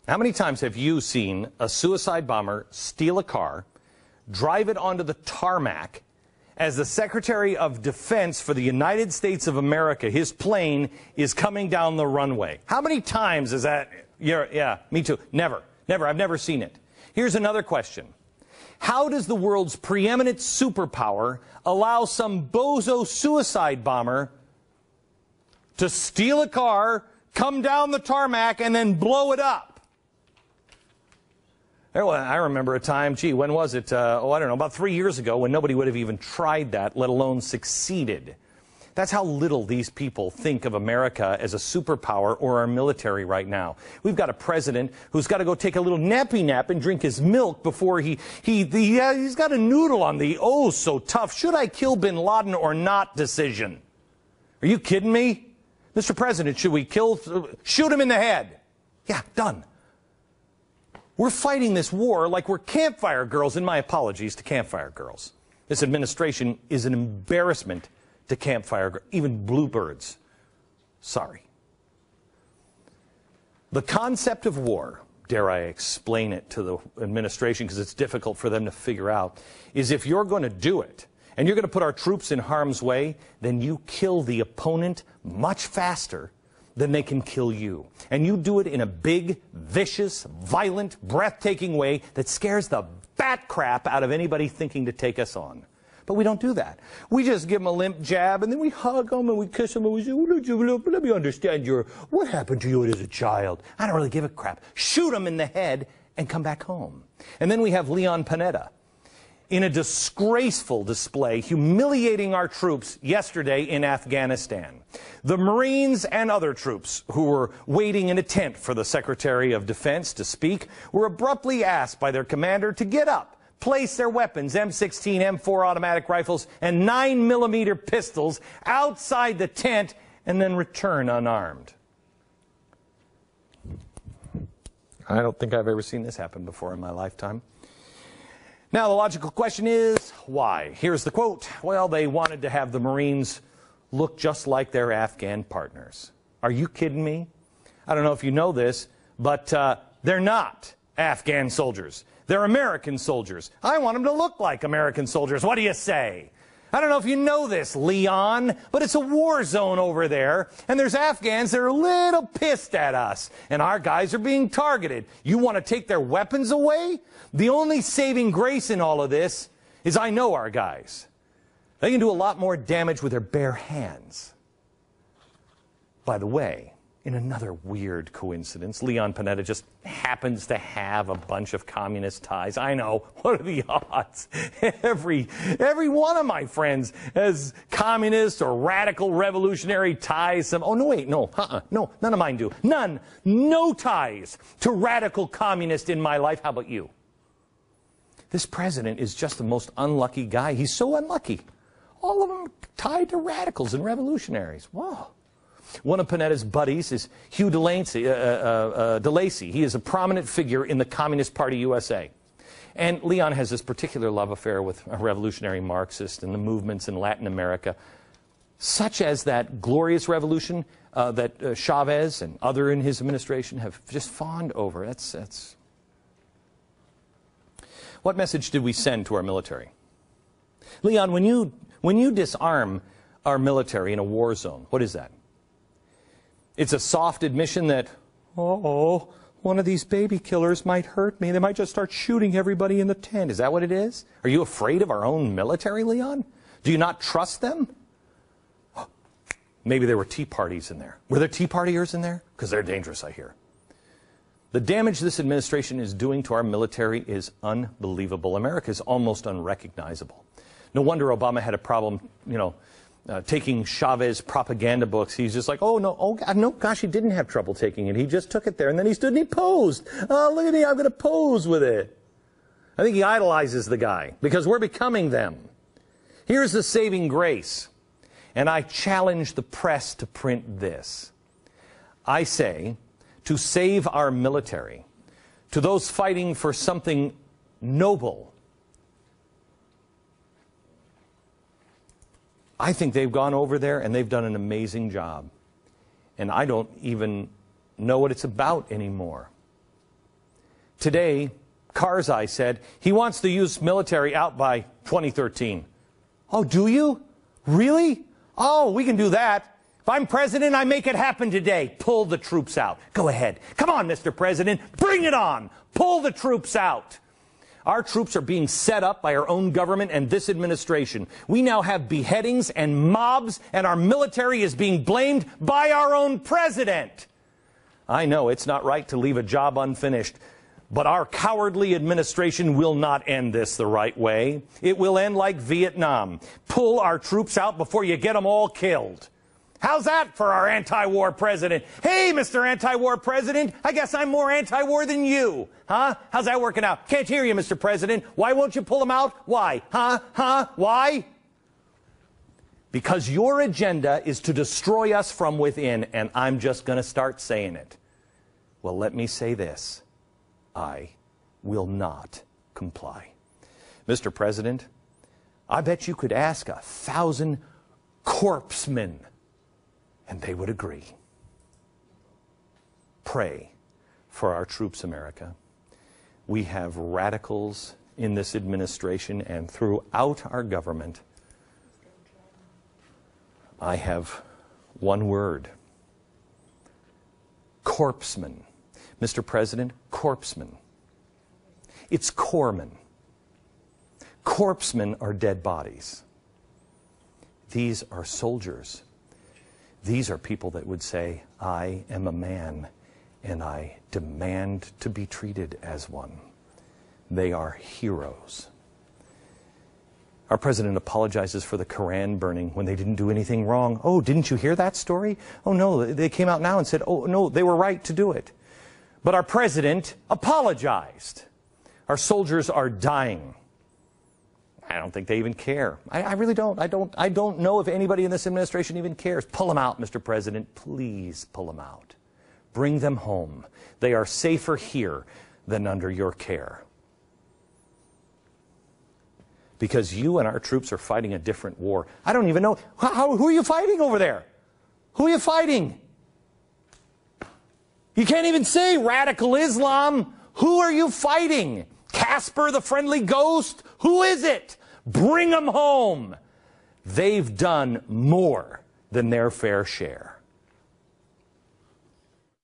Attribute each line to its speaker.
Speaker 1: How many times have you seen a suicide bomber steal a car, drive it onto the tarmac, as the Secretary of Defense for the United States of America, his plane is coming down the runway? How many times is that? Yeah, me too. Never. Never. I've never seen it. Here's another question. How does the world's preeminent superpower allow some bozo suicide bomber to steal a car, come down the tarmac, and then blow it up? I remember a time, when was it? I don't know, about 3 years ago, when nobody would have even tried that, let alone succeeded. That's how little these people think of America as a superpower or our military right now. We've got a president who's got to go take a little nappy nap and drink his milk before he's got a noodle on the oh so tough should I kill bin Laden or not decision. Are you kidding me? Mr. President, should we shoot him in the head? Yeah, done. We're fighting this war like we're campfire girls, and my apologies to campfire girls. This administration is an embarrassment to campfire girls, even bluebirds. Sorry. The concept of war, dare I explain it to the administration because it's difficult for them to figure out, is if you're going to do it, and you're going to put our troops in harm's way, then you kill the opponent much faster than they can kill you. And you do it in a big, vicious, violent, breathtaking way that scares the bat crap out of anybody thinking to take us on. But we don't do that. We just give them a limp jab, and then we hug them, and we kiss them, and we say, let me understand what happened to you as a child. I don't really give a crap. Shoot them in the head and come back home. And then we have Leon Panetta in a disgraceful display, humiliating our troops yesterday in Afghanistan. The Marines and other troops who were waiting in a tent for the Secretary of Defense to speak were abruptly asked by their commander to get up, place their weapons, M16, M4 automatic rifles, and 9mm pistols outside the tent, and then return unarmed. I don't think I've ever seen this happen before in my lifetime. Now, the logical question is, why? Here's the quote. Well, they wanted to have the Marines look just like their Afghan partners. Are you kidding me? I don't know if you know this, but they're not Afghan soldiers. They're American soldiers. I want them to look like American soldiers. What do you say? I don't know if you know this, Leon, but it's a war zone over there, and there's Afghans that are a little pissed at us, and our guys are being targeted. You want to take their weapons away? The only saving grace in all of this is I know our guys. They can do a lot more damage with their bare hands. By the way, in another weird coincidence, Leon Panetta just happens to have a bunch of communist ties. I know. What are the odds? Every one of my friends has communist or radical revolutionary ties. Oh, no, wait, no. No, none of mine do. None. No ties to radical communist in my life. How about you? This president is just the most unlucky guy. He's so unlucky. All of them tied to radicals and revolutionaries. Wow. One of Panetta's buddies is Hugh DeLacy. He is a prominent figure in the Communist Party USA. And Leon has this particular love affair with a revolutionary Marxist and the movements in Latin America, such as that glorious revolution that Chavez and other in his administration have just fawned over. That's... What message did we send to our military? Leon, when you disarm our military in a war zone, what is that? It's a soft admission that, one of these baby killers might hurt me. They might just start shooting everybody in the tent. Is that what it is? Are you afraid of our own military, Leon? Do you not trust them? Maybe there were tea parties in there. Were there tea partiers in there? Because they're dangerous, I hear. The damage this administration is doing to our military is unbelievable. America is almost unrecognizable. No wonder Obama had a problem, taking Chavez propaganda books. He's just like, no, gosh, he didn't have trouble taking it. He just took it there, and then he stood and he posed. Oh, look at me, I'm going to pose with it. I think he idolizes the guy, because we're becoming them. Here's the saving grace, and I challenge the press to print this. I say, to save our military, to those fighting for something noble, I think they've gone over there and they've done an amazing job. And I don't even know what it's about anymore. Today, Karzai said he wants to use military out by 2013. Oh, do you? Really? Oh, we can do that. If I'm president, I make it happen today. Pull the troops out. Go ahead. Come on, Mr. President. Bring it on. Pull the troops out. Our troops are being set up by our own government and this administration. We now have beheadings and mobs, and our military is being blamed by our own president. I know it's not right to leave a job unfinished, but our cowardly administration will not end this the right way. It will end like Vietnam. Pull our troops out before you get them all killed. How's that for our anti-war president? Hey, Mr. Anti-War President, I guess I'm more anti-war than you. Huh? How's that working out? Can't hear you, Mr. President. Why won't you pull them out? Why? Huh? Why? Because your agenda is to destroy us from within, and I'm just going to start saying it. Well, let me say this. I will not comply. Mr. President, I bet you could ask 1,000 corpsmen, and they would agree. Pray for our troops, America. We have radicals in this administration and throughout our government. I have one word. Corpsmen. Mr. President, corpsmen. It's corpsmen. Corpsmen are dead bodies. These are soldiers. These are people that would say, I am a man and I demand to be treated as one. They are heroes. Our president apologizes for the Koran burning when they didn't do anything wrong. Oh, didn't you hear that story? Oh, no, they came out now and said, oh, no, they were right to do it. But our president apologized. Our soldiers are dying. I don't think they even care. I really don't. I don't know if anybody in this administration even cares. Pull them out, Mr. President. Please pull them out. Bring them home. They are safer here than under your care. Because you and our troops are fighting a different war. I don't even know. Who are you fighting over there? Who are you fighting? You can't even say radical Islam. Who are you fighting? Casper the Friendly Ghost? Who is it? Bring them home. They've done more than their fair share.